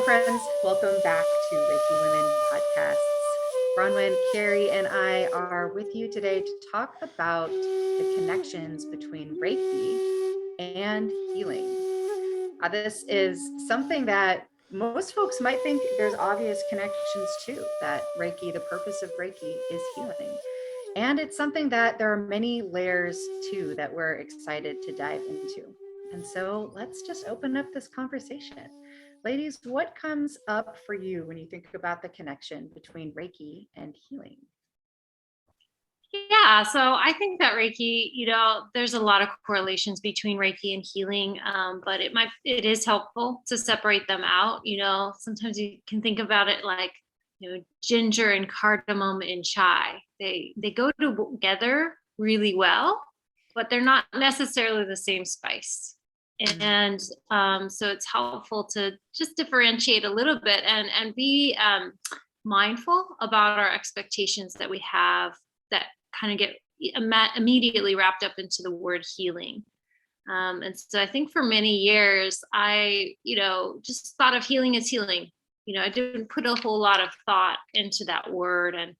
friends. Welcome back to Reiki Women Podcasts. Bronwen, Carrie, and I are with you today to talk about the connections between Reiki and healing. This is something that most folks might think there's obvious connections to, that Reiki, the purpose of Reiki is healing. And it's something that there are many layers to that we're excited to dive into. And so let's just open up this conversation. Ladies, what comes up for you when you think about the connection between Reiki and healing? Yeah, so I think that Reiki, there's a lot of correlations between Reiki and healing, but it is helpful to separate them out. Sometimes you can think about it like, ginger and cardamom in chai. They go together really well, but they're not necessarily the same spice. And so it's helpful to just differentiate a little bit and be mindful about our expectations that we have that kind of get immediately wrapped up into the word healing. And so I think for many years, I, just thought of healing as healing. I didn't put a whole lot of thought into that word and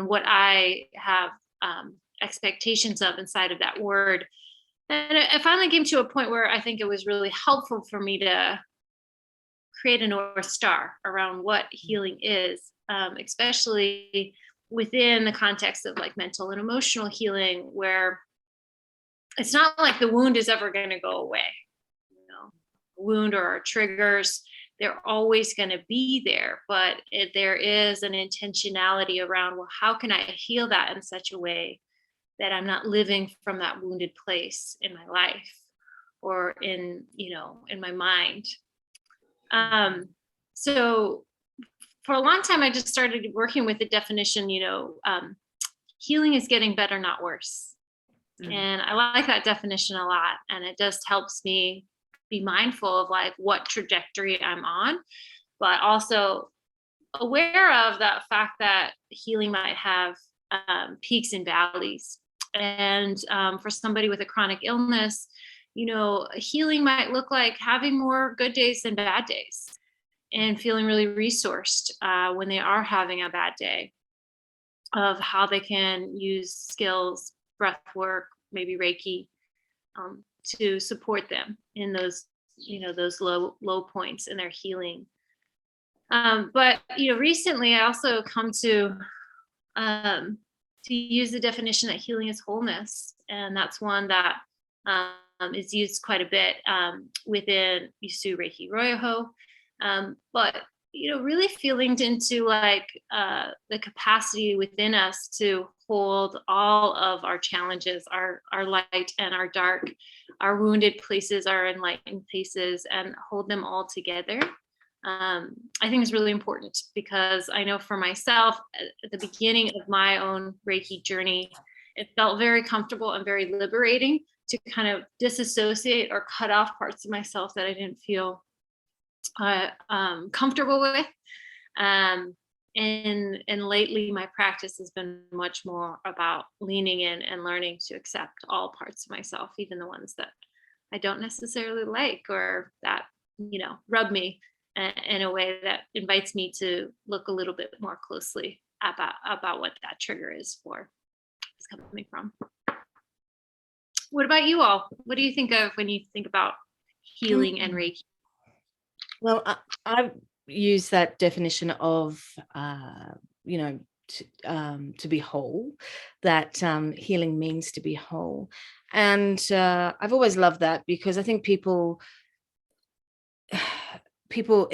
what I have expectations of inside of that word. And it finally came to a point where I think it was really helpful for me to create a North Star around what healing is, especially within the context of like mental and emotional healing, where it's not like the wound is ever going to go away. Wound or our triggers, they're always going to be there, but there is an intentionality around, well, how can I heal that in such a way that I'm not living from that wounded place in my life or in my mind. So for a long time, I just started working with the definition, healing is getting better, not worse. And I like that definition a lot. And it just helps me be mindful of like what trajectory I'm on, but also aware of that fact that healing might have peaks and valleys. And for somebody with a chronic illness, healing might look like having more good days than bad days and feeling really resourced when they are having a bad day, of how they can use skills, breath work, maybe Reiki, to support them in those, those low points in their healing. But, recently I also come to use the definition that healing is wholeness. And that's one that is used quite a bit within Yusu Reiki Ryoho. But, really feeling into like the capacity within us to hold all of our challenges, our light and our dark, our wounded places, our enlightened places, and hold them all together. I think is really important, because I know for myself at the beginning of my own Reiki journey, it felt very comfortable and very liberating to kind of disassociate or cut off parts of myself that I didn't feel comfortable with. And lately my practice has been much more about leaning in and learning to accept all parts of myself, even the ones that I don't necessarily like or that, rub me in a way that invites me to look a little bit more closely about what that trigger is coming from. What about you all? What do you think of when you think about healing and Reiki? Well, I use that definition of, to be whole, that healing means to be whole. And I've always loved that, because I think it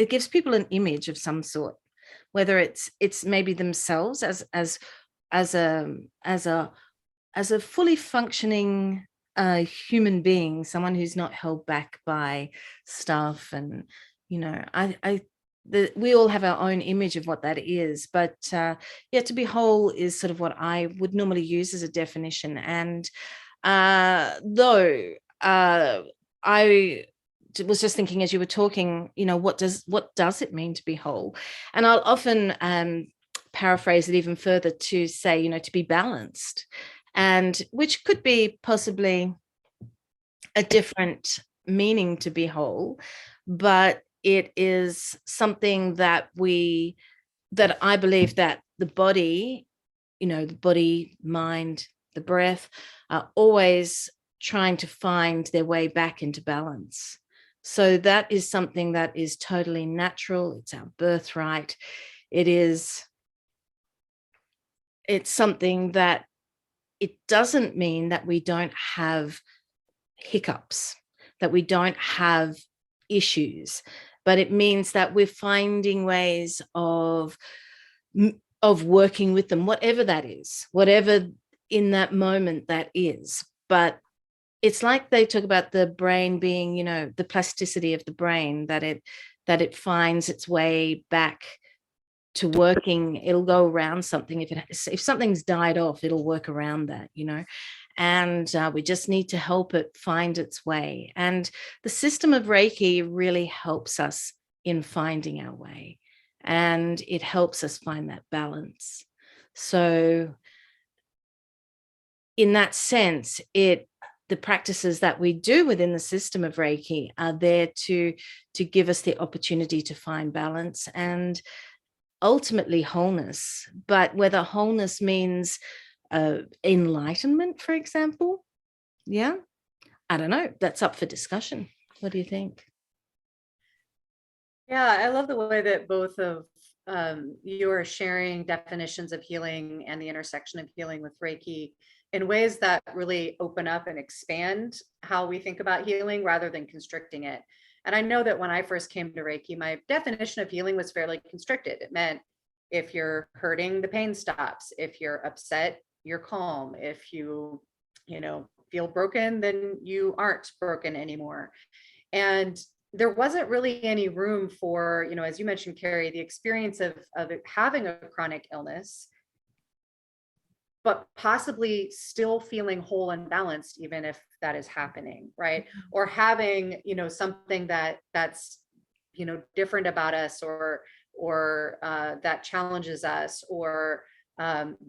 gives people an image of some sort, whether it's maybe themselves as a fully functioning human being, someone who's not held back by stuff. And we all have our own image of what that is, but to be whole is sort of what I would normally use as a definition. And though I was just thinking as you were talking, what does it mean to be whole? And I'll often paraphrase it even further to say, to be balanced, and which could be possibly a different meaning to be whole, but it is something that I believe that the body, the body, mind, the breath are always trying to find their way back into balance. So that is something that is totally natural. It's our birthright. It's something that it doesn't mean that we don't have hiccups, that we don't have issues, but it means that we're finding ways of working with them, whatever that is, whatever in that moment that is. But it's like they talk about the brain being, the plasticity of the brain, that it finds its way back to working. It'll go around something. If something's died off, it'll work around that, and we just need to help it find its way. And the system of Reiki really helps us in finding our way, and it helps us find that balance. So in that sense, the practices that we do within the system of Reiki are there to give us the opportunity to find balance and ultimately wholeness. But whether wholeness means enlightenment, for example, I don't know. That's up for discussion. What do you think? Yeah, I love the way that both of you are sharing definitions of healing and the intersection of healing with Reiki in ways that really open up and expand how we think about healing rather than constricting it. And I know that when I first came to Reiki, my definition of healing was fairly constricted. It meant if you're hurting, the pain stops. If you're upset, you're calm. If you feel broken, then you aren't broken anymore. And there wasn't really any room for, as you mentioned, Carrie, the experience of having a chronic illness, but possibly still feeling whole and balanced, even if that is happening, right? Or having, something that's, different about us, or that challenges us, or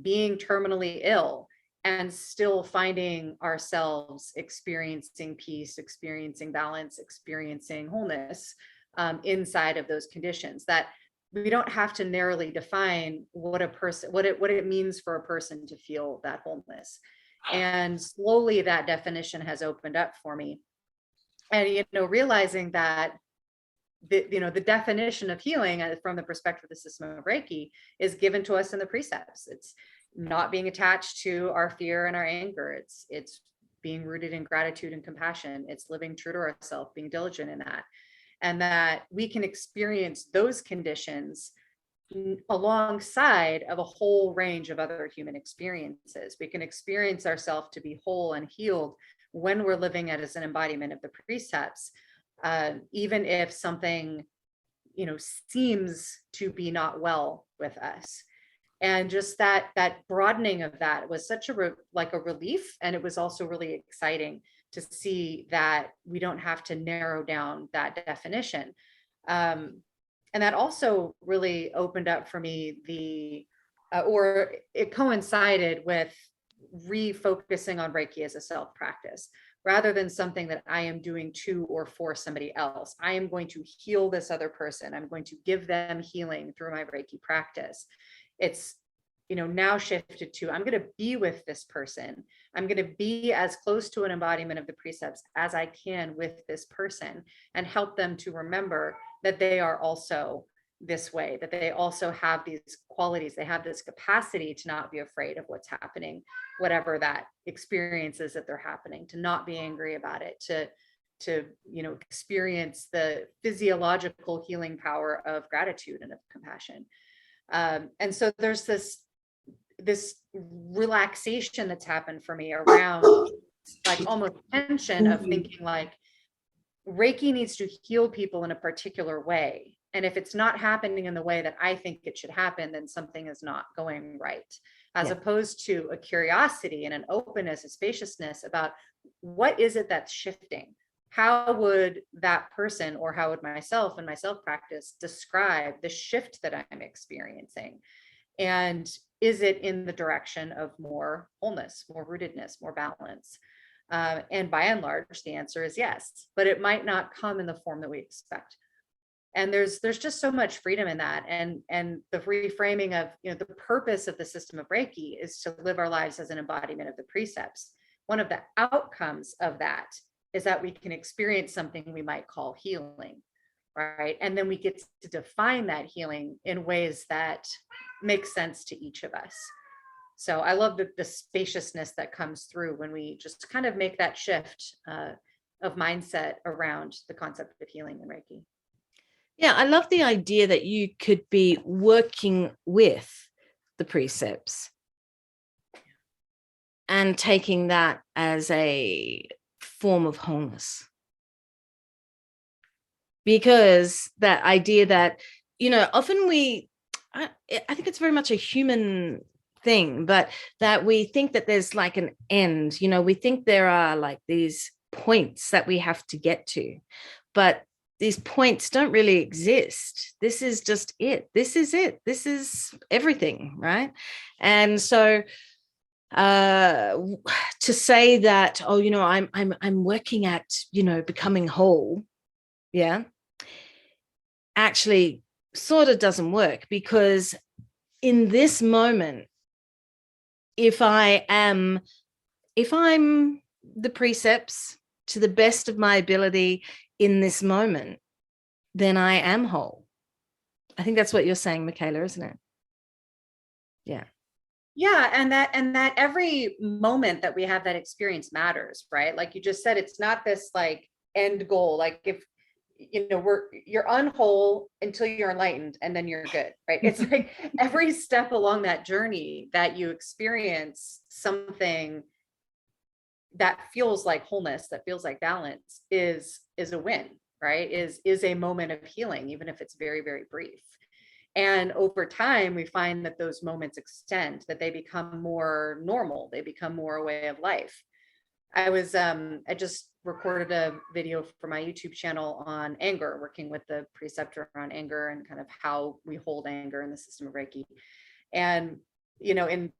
being terminally ill, and still finding ourselves experiencing peace, experiencing balance, experiencing wholeness inside of those conditions. That we don't have to narrowly define what it means for a person to feel that wholeness. And slowly that definition has opened up for me. And realizing that the definition of healing from the perspective of the system of Reiki is given to us in the precepts. It's not being attached to our fear and our anger. It's being rooted in gratitude and compassion. It's living true to ourselves, being diligent in that. And that we can experience those conditions alongside of a whole range of other human experiences. We can experience ourselves to be whole and healed when we're living as an embodiment of the precepts, even if something, seems to be not well with us. And just that broadening of that was such a relief. And it was also really exciting to see that we don't have to narrow down that definition. And that also really opened up for me or it coincided with refocusing on Reiki as a self practice, rather than something that I am doing to or for somebody else. I am going to heal this other person. I'm going to give them healing through my Reiki practice. It's, now shifted to, I'm going to be with this person. I'm going to be as close to an embodiment of the precepts as I can with this person, and help them to remember that they are also this way, that they also have these qualities. They have this capacity to not be afraid of what's happening, whatever that experience is that they're happening, to not be angry about it, to experience the physiological healing power of gratitude and of compassion. And so there's this relaxation that's happened for me around like almost tension of thinking like Reiki needs to heal people in a particular way. And if it's not happening in the way that I think it should happen, then something is not going right. As opposed to a curiosity and an openness, a spaciousness about what is it that's shifting? How would that person, or how would myself and my self practice describe the shift that I'm experiencing? And is it in the direction of more wholeness, more rootedness, more balance? And by and large, the answer is yes, but it might not come in the form that we expect. And there's just so much freedom in that. And the reframing of, the purpose of the system of Reiki is to live our lives as an embodiment of the precepts. One of the outcomes of that is that we can experience something we might call healing, right? And then we get to define that healing in ways that make sense to each of us. So I love the spaciousness that comes through when we just kind of make that shift of mindset around the concept of healing in Reiki. Yeah, I love the idea that you could be working with the precepts and taking that as a form of wholeness. Because that idea that, often I think it's very much a human thing, but that we think that there's like an end, we think there are like these points that we have to get to, but these points don't really exist. This is just it. This is it. This is everything, right? And so to say that, I'm working at, becoming whole, yeah, actually sort of doesn't work, because in this moment, if I'm the precepts to the best of my ability in this moment, then I am whole. I think that's what you're saying, Michaela, isn't it? Yeah. Yeah. And that every moment that we have that experience matters, right? Like you just said, it's not this like end goal. Like if, you're unwhole until you're enlightened and then you're good, right? It's like every step along that journey that you experience something that feels like wholeness, that feels like balance is a win, right? Is a moment of healing, even if it's very, very brief. And over time, we find that those moments extend, that they become more normal, they become more a way of life. I just recorded a video for my YouTube channel on anger, working with the preceptor on anger and kind of how we hold anger in the system of Reiki. And, in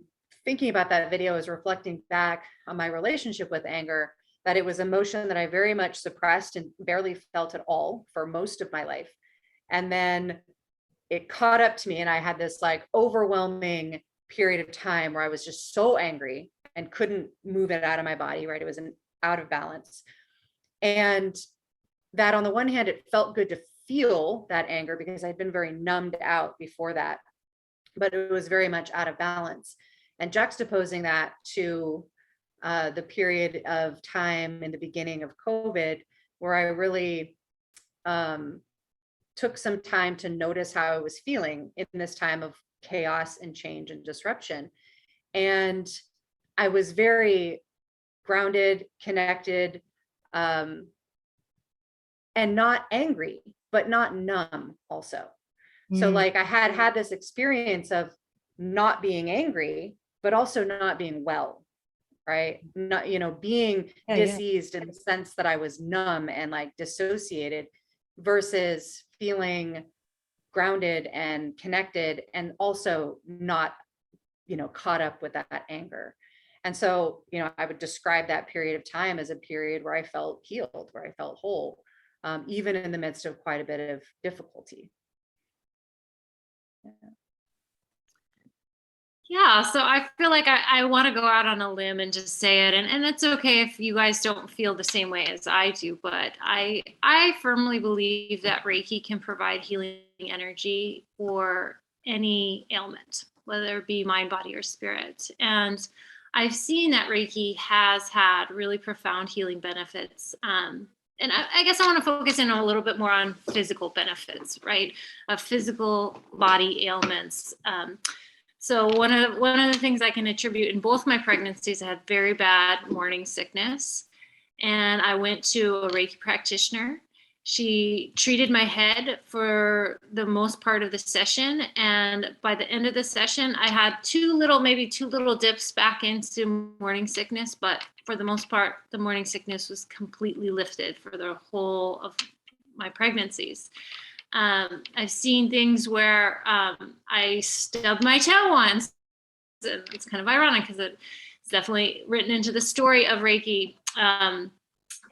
thinking about that video, is reflecting back on my relationship with anger, that it was emotion that I very much suppressed and barely felt at all for most of my life. And then it caught up to me, and I had this like overwhelming period of time where I was just so angry and couldn't move it out of my body, right? It was out of balance. And that on the one hand, it felt good to feel that anger because I'd been very numbed out before that, but it was very much out of balance. And juxtaposing that to the period of time in the beginning of COVID, where I really took some time to notice how I was feeling in this time of chaos and change and disruption. And I was very grounded, connected, and not angry, but not numb also. So like I had this experience of not being angry, but also not being well, right? Not, being diseased in the sense that I was numb and like dissociated, versus feeling grounded and connected and also not, caught up with that anger. And so, I would describe that period of time as a period where I felt healed, where I felt whole, even in the midst of quite a bit of difficulty. Yeah, so I feel like I want to go out on a limb and just say it, and it's okay if you guys don't feel the same way as I do, but I firmly believe that Reiki can provide healing energy for any ailment, whether it be mind, body, or spirit. And I've seen that Reiki has had really profound healing benefits. And I guess I want to focus in a little bit more on physical benefits, right? Of physical body ailments. So one of the things I can attribute in both my pregnancies, I had very bad morning sickness, and I went to a Reiki practitioner. She treated my head for the most part of the session, and by the end of the session, I had maybe two little dips back into morning sickness, but for the most part, the morning sickness was completely lifted for the whole of my pregnancies. I've seen things where I stubbed my toe once. It's kind of ironic because it's definitely written into the story of Reiki.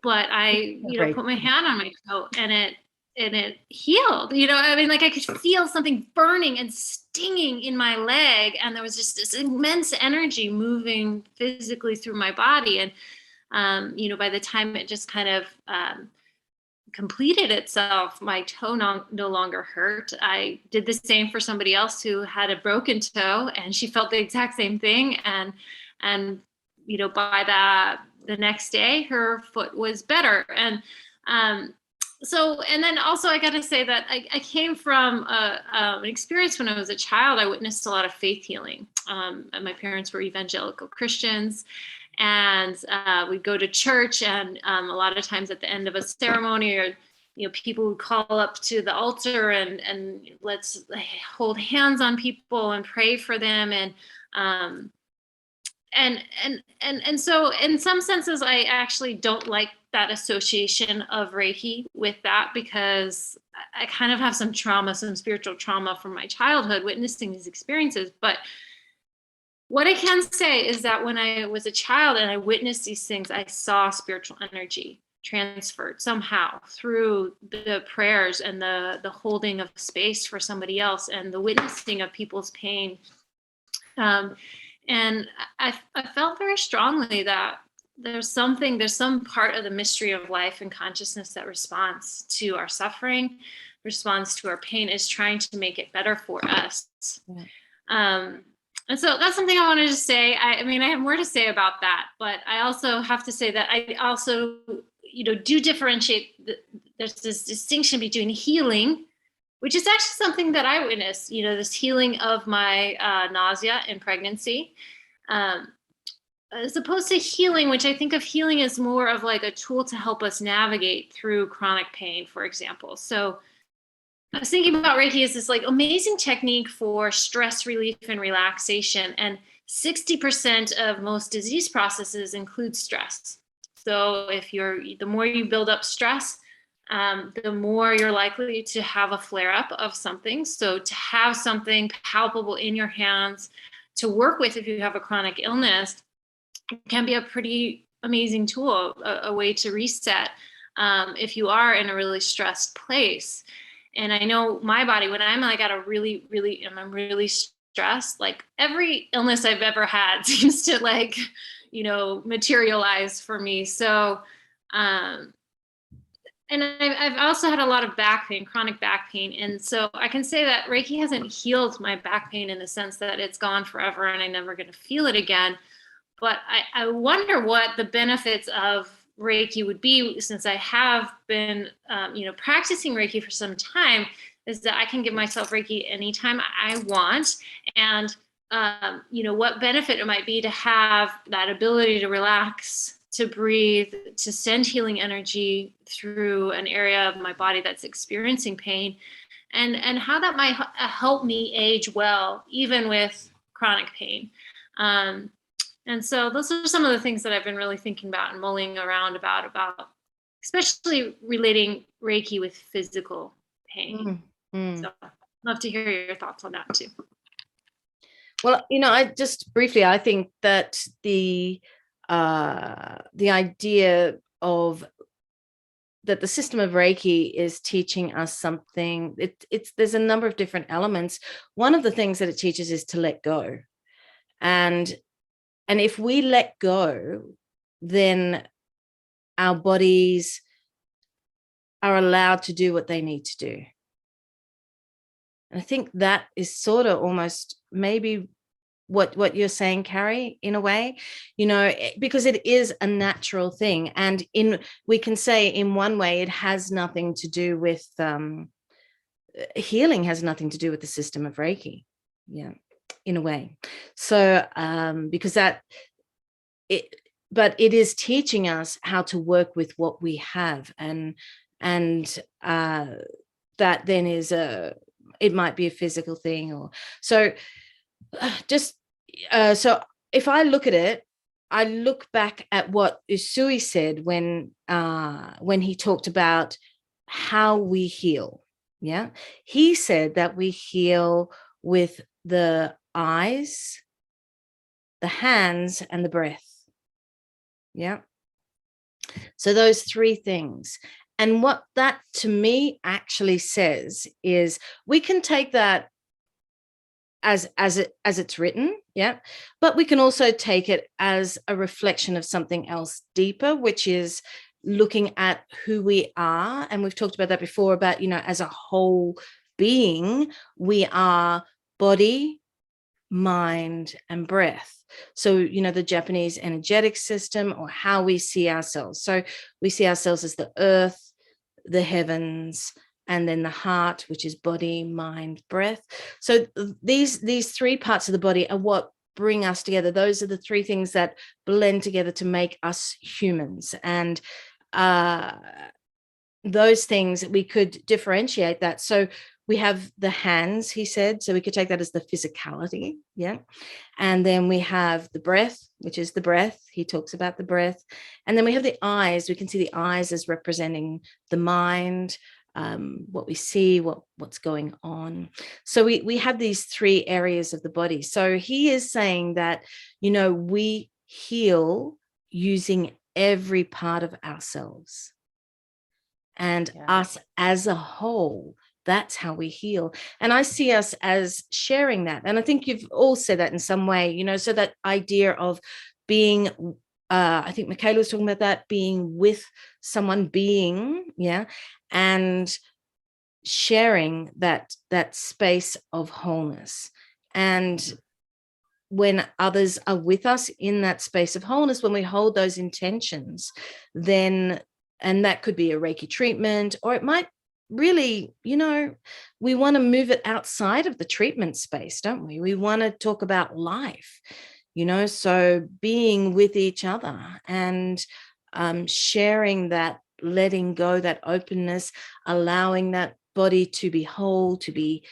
But I, put my hand on my toe, and it healed, I mean, like I could feel something burning and stinging in my leg. And there was just this immense energy moving physically through my body. And, by the time it just kind of, completed itself, my toe no longer hurt. I did the same for somebody else who had a broken toe, and she felt the exact same thing. And by the next day, her foot was better. And and then also I got to say that I came from an experience when I was a child. I witnessed a lot of faith healing. And my parents were evangelical Christians. And we'd go to church, and a lot of times at the end of a ceremony, or people would call up to the altar and let's hold hands on people and pray for them. And so in some senses, I actually don't like that association of Reiki with that, because I kind of have some spiritual trauma from my childhood witnessing these experiences. But what I can say is that when I was a child and I witnessed these things, I saw spiritual energy transferred somehow through the prayers and the holding of space for somebody else and the witnessing of people's pain. And I felt very strongly that there's some part of the mystery of life and consciousness that responds to our suffering, responds to our pain, is trying to make it better for us. Yeah. And so that's something I wanted to say. I mean, I have more to say about that, but I also have to say that I also, do differentiate. There's this distinction between healing, which is actually something that I witnessed, this healing of my nausea in pregnancy, as opposed to healing, which I think of healing as more of like a tool to help us navigate through chronic pain, for example. So I was thinking about Reiki as this like amazing technique for stress relief and relaxation. And 60% of most disease processes include stress. So the more you build up stress, the more you're likely to have a flare-up of something. So to have something palpable in your hands to work with if you have a chronic illness can be a pretty amazing tool, a way to reset if you are in a really stressed place. And I know my body, when I'm like at a I'm really stressed, like every illness I've ever had seems to like, materialize for me. So, and I've also had a lot of back pain, chronic back pain. And so I can say that Reiki hasn't healed my back pain in the sense that it's gone forever and I'm never going to feel it again. But I wonder what the benefits of Reiki would be, since I have been, practicing Reiki for some time, is that I can give myself Reiki anytime I want. And, what benefit it might be to have that ability to relax, to breathe, to send healing energy through an area of my body that's experiencing pain, and how that might help me age well, even with chronic pain. And so those are some of the things that I've been really thinking about and mulling around about especially relating Reiki with physical pain. So I'd love to hear your thoughts on that too. Well, I just briefly, I think that the idea of that the system of Reiki is teaching us something. There's a number of different elements. One of the things that it teaches is to let go. And if we let go, then our bodies are allowed to do what they need to do. And I think that is sort of almost maybe what you're saying, Carrie, in a way, because it is a natural thing. And we can say in one way, it has nothing to do with healing, has nothing to do with the system of Reiki. Yeah. In a way. So because but it is teaching us how to work with what we have, and that then is it might be a physical thing, or so so if I look at it, I look back at what Usui said when he talked about how we heal. Yeah, he said that we heal with the eyes, the hands, and the breath. Yeah. So those three things. And what that to me actually says is we can take that as it's written, yeah, but we can also take it as a reflection of something else deeper, which is looking at who we are. And we've talked about that before, about, as a whole being, we are body, mind, and breath. So, the Japanese energetic system, or how we see ourselves. So we see ourselves as the earth, the heavens, and then the heart, which is body, mind, breath. So these three parts of the body are what bring us together. Those are the three things that blend together to make us humans. And those things, we could differentiate that. So we have the hands, he said, so we could take that as the physicality, yeah. And then we have the breath, which is the breath. He talks about the breath. And then we have the eyes. We can see the eyes as representing the mind, what we see, what's going on. So we have these three areas of the body. So he is saying that, we heal using every part of ourselves. And us as a whole, that's how we heal. And I see us as sharing that. And I think you've all said that in some way, so that idea of being, I think Michaela was talking about that, being with someone, yeah, and sharing that space of wholeness. And when others are with us in that space of wholeness, when we hold those intentions, then, and that could be a Reiki treatment, or it might really, we want to move it outside of the treatment space, don't we? We want to talk about life, so being with each other and sharing that, letting go, that openness, allowing that body to be whole, to be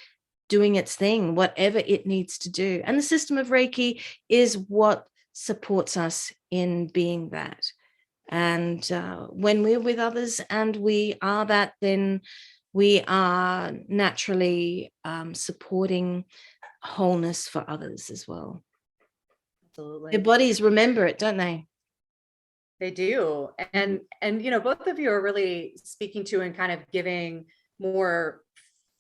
doing its thing, whatever it needs to do. And the system of Reiki is what supports us in being that. And when we're with others and we are that, then we are naturally supporting wholeness for others as well. Absolutely. Their bodies remember it, don't they? They do. And both of you are really speaking to and kind of giving more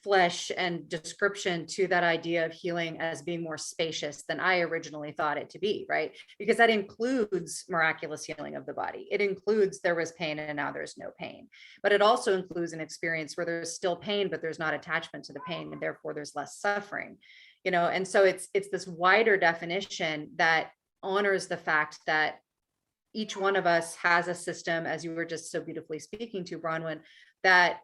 flesh and description to that idea of healing as being more spacious than I originally thought it to be, right? Because that includes miraculous healing of the body. It includes there was pain and now there's no pain. But it also includes an experience where there's still pain, but there's not attachment to the pain, and therefore there's less suffering. And so it's this wider definition that honors the fact that each one of us has a system, as you were just so beautifully speaking to, Bronwen, that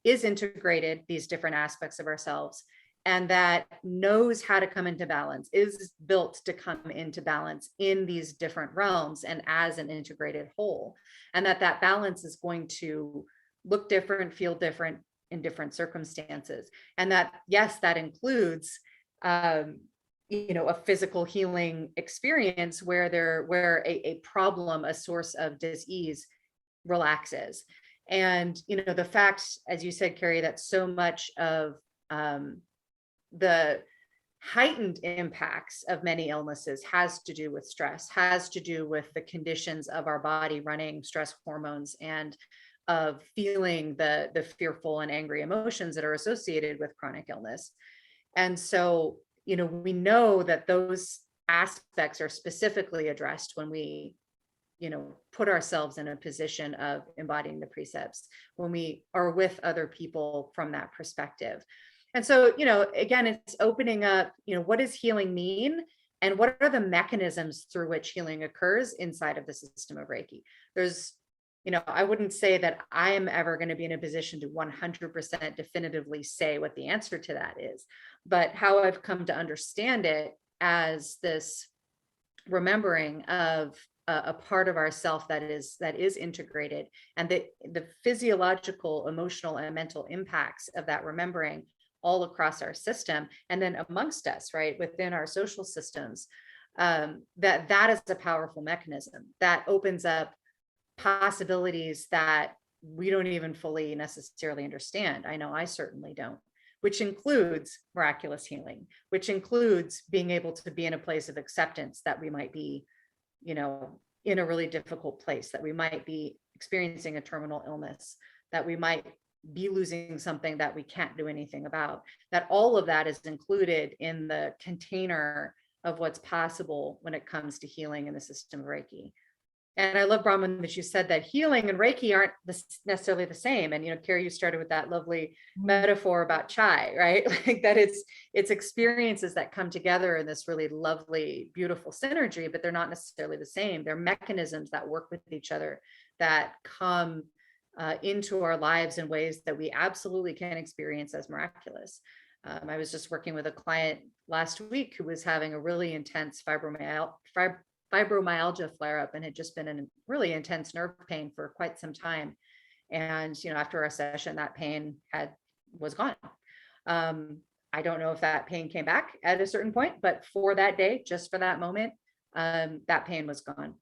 is integrated, these different aspects of ourselves, and that knows how to come into balance, is built to come into balance in these different realms and as an integrated whole. And that balance is going to look different, feel different in different circumstances. And that, yes, that includes a physical healing experience where a problem, a source of disease relaxes. And, the fact, as you said, Carrie, that so much of the heightened impacts of many illnesses has to do with stress, has to do with the conditions of our body running stress hormones, and of feeling the fearful and angry emotions that are associated with chronic illness. And so, we know that those aspects are specifically addressed when we put ourselves in a position of embodying the precepts, when we are with other people from that perspective. And so, again, it's opening up, what does healing mean? And what are the mechanisms through which healing occurs inside of the system of Reiki? There's, I wouldn't say that I am ever going to be in a position to 100% definitively say what the answer to that is, but how I've come to understand it as this remembering of a part of ourself that is integrated, and the physiological, emotional, and mental impacts of that remembering all across our system, and then amongst us, right, within our social systems, that is a powerful mechanism that opens up possibilities that we don't even fully necessarily understand. I know I certainly don't, which includes miraculous healing, which includes being able to be in a place of acceptance that we might be, in a really difficult place, that we might be experiencing a terminal illness, that we might be losing something that we can't do anything about, that all of that is included in the container of what's possible when it comes to healing in the system of Reiki. And I love, Bronwen, that you said that healing and Reiki aren't necessarily the same. And, Carrie, you started with that lovely metaphor about chai, right? Like that it's experiences that come together in this really lovely, beautiful synergy, but they're not necessarily the same. They're mechanisms that work with each other, that come into our lives in ways that we absolutely can experience as miraculous. I was just working with a client last week who was having a really intense fibromyalgia flare up and had just been in really intense nerve pain for quite some time. And, after our session, that pain was gone. I don't know if that pain came back at a certain point, but for that day, just for that moment, that pain was gone.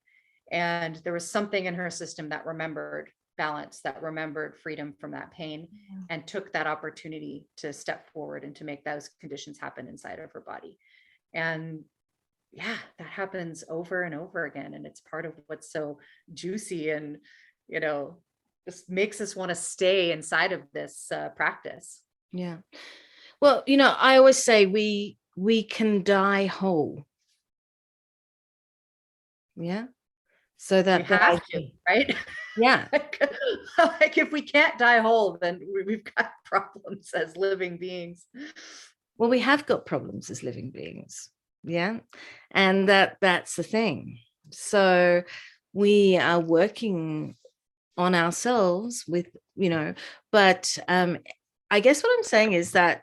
And there was something in her system that remembered balance, that remembered freedom from that pain, and took that opportunity to step forward and to make those conditions happen inside of her body. And yeah, that happens over and over again. And it's part of what's so juicy and, just makes us want to stay inside of this practice. Yeah. Well, I always say we can die whole. Yeah. So that we have to, right? Yeah. Like if we can't die whole, then we've got problems as living beings. Well, we have got problems as living beings. Yeah. And that's the thing. So we are working on ourselves with, but I guess what I'm saying is that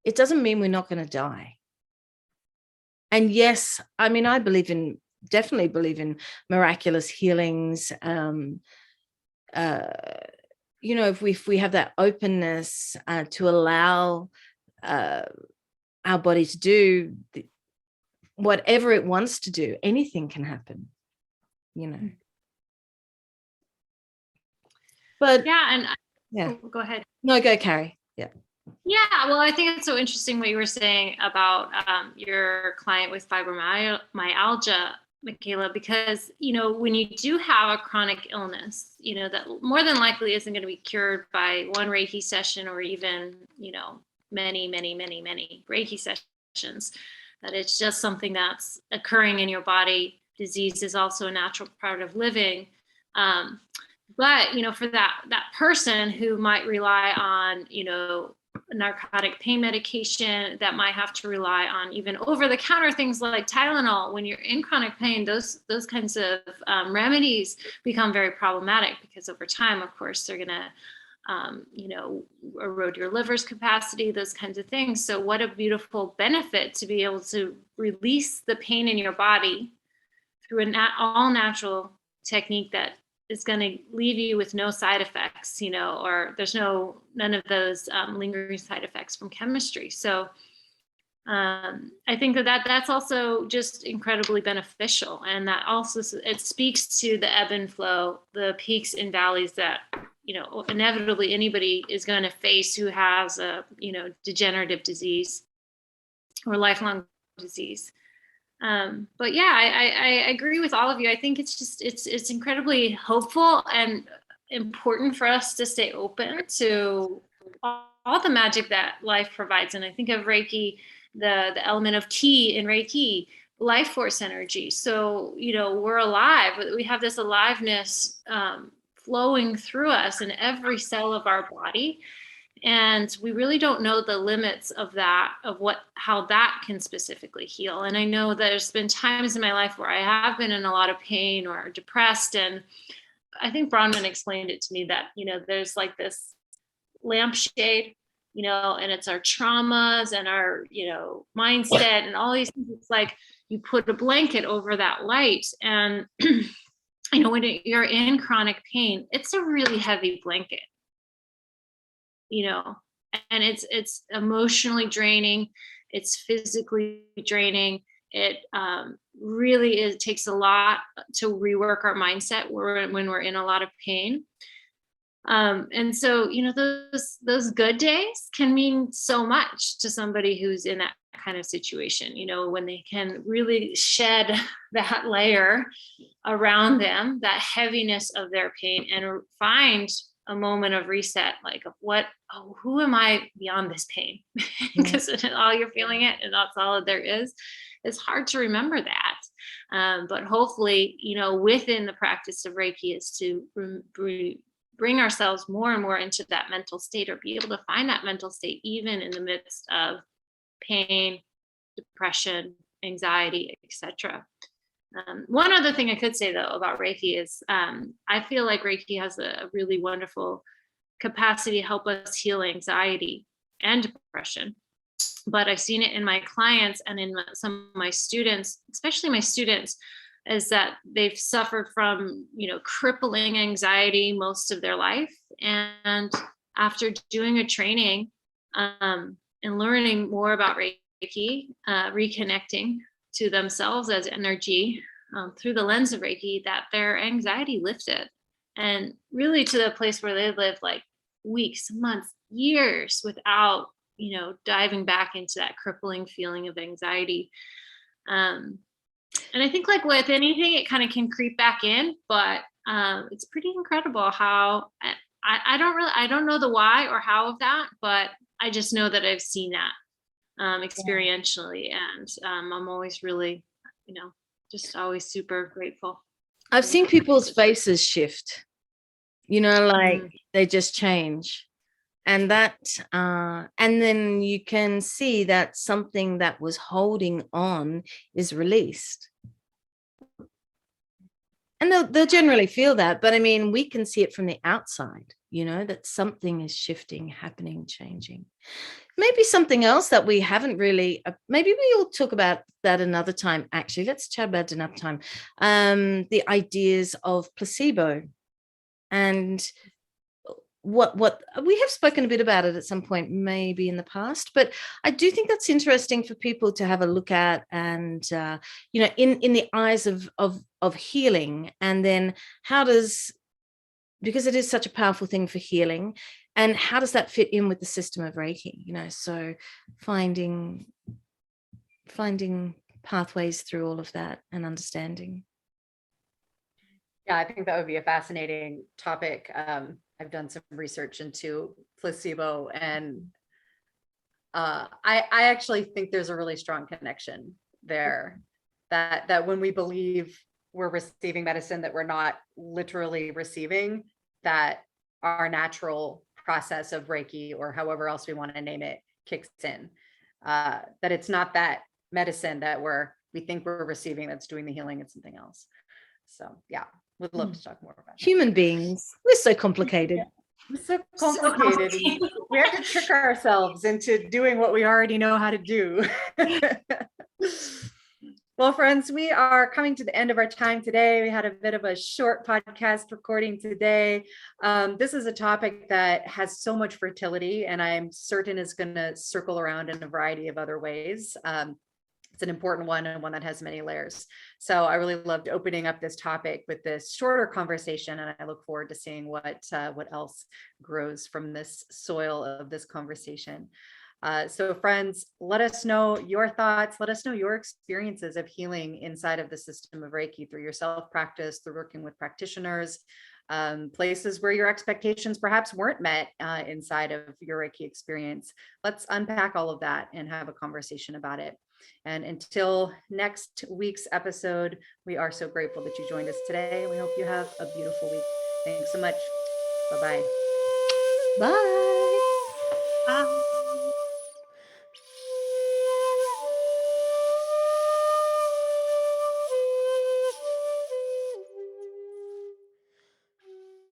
it doesn't mean we're not going to die. And yes, I mean, I definitely believe in miraculous healings. If we have that openness to allow our body to do whatever it wants to do, anything can happen, But yeah, go ahead. No, go, Carrie. Yeah. Yeah, well, I think it's so interesting what you were saying about your client with fibromyalgia, Michaela, because, when you do have a chronic illness, that more than likely isn't going to be cured by one Reiki session or even, many, many, many, many Reiki sessions, that it's just something that's occurring in your body. Disease is also a natural part of living. But, for that person who might rely on, narcotic pain medication, that might have to rely on even over-the-counter things like Tylenol. When you're in chronic pain, those kinds of remedies become very problematic, because over time, of course, they're going to, erode your liver's capacity, those kinds of things. So what a beautiful benefit to be able to release the pain in your body through an all natural technique that is going to leave you with no side effects, or there's none of those lingering side effects from chemistry. So I think that's also just incredibly beneficial. And that also, it speaks to the ebb and flow, the peaks and valleys that, inevitably anybody is going to face who has a, degenerative disease or lifelong disease. But yeah, I agree with all of you. I think it's incredibly hopeful and important for us to stay open to all the magic that life provides. And I think of Reiki, the element of Ki in Reiki, life force energy. So, we're alive. We have this aliveness flowing through us in every cell of our body. And we really don't know the limits of that, how that can specifically heal. And I know there's been times in my life where I have been in a lot of pain or depressed. And I think Bronwen explained it to me that, there's like this lampshade, and it's our traumas and our, mindset and all these things. It's like you put a blanket over that light. And, when you're in chronic pain, it's a really heavy blanket. And it's emotionally draining. It's physically draining. It really takes a lot to rework our mindset when we're in a lot of pain. And so, those good days can mean so much to somebody who's in that kind of situation, when they can really shed that layer around them, that heaviness of their pain, and find a moment of reset, like who am I beyond this pain? Because all you're feeling it and that's all there is. It's hard to remember that. But hopefully, within the practice of Reiki is to bring ourselves more and more into that mental state, or be able to find that mental state even in the midst of pain, depression, anxiety, etc. One other thing I could say though about Reiki is I feel like Reiki has a really wonderful capacity to help us heal anxiety and depression. But I've seen it in my clients and in some of my students, especially my students, is that they've suffered from, crippling anxiety most of their life. And after doing a training and learning more about Reiki, reconnecting to themselves as energy through the lens of Reiki, that their anxiety lifted, and really to the place where they live like weeks, months, years without, diving back into that crippling feeling of anxiety. And I think like with anything, it kind of can creep back in, but it's pretty incredible how I don't know the why or how of that, but I just know that I've seen that experientially. And I'm always really, just always super grateful. I've seen people's faces shift, like they just change. And that, and then you can see that something that was holding on is released. And they'll generally feel that, but I mean, we can see it from the outside, that something is shifting, happening, changing. Maybe something else that we haven't really, maybe we'll talk about that another time. Actually, let's chat about it another time. The ideas of placebo, and what we have spoken a bit about it at some point, maybe in the past, but I do think that's interesting for people to have a look at, and in the eyes of healing. And then because it is such a powerful thing for healing, and how does that fit in with the system of Reiki? So finding pathways through all of that and understanding. Yeah, I think that would be a fascinating topic. I've done some research into placebo, and I actually think there's a really strong connection there, that when we believe we're receiving medicine that we're not literally receiving, that our natural process of Reiki, or however else we want to name it, kicks in. That it's not that medicine that we think we're receiving that's doing the healing, it's something else. So yeah, would love to talk more about that. Human beings, we're so complicated. Yeah. We're so complicated. We have to trick ourselves into doing what we already know how to do. Well, friends, we are coming to the end of our time today. We had a bit of a short podcast recording today. This is a topic that has so much fertility, and I'm certain is going to circle around in a variety of other ways. It's an important one, and one that has many layers. So I really loved opening up this topic with this shorter conversation, and I look forward to seeing what else grows from this soil of this conversation. So friends, let us know your thoughts. Let us know your experiences of healing inside of the system of Reiki, through your self-practice, through working with practitioners, places where your expectations perhaps weren't met inside of your Reiki experience. Let's unpack all of that and have a conversation about it. And until next week's episode, we are so grateful that you joined us today. We hope you have a beautiful week. Thanks so much. Bye-bye. Bye.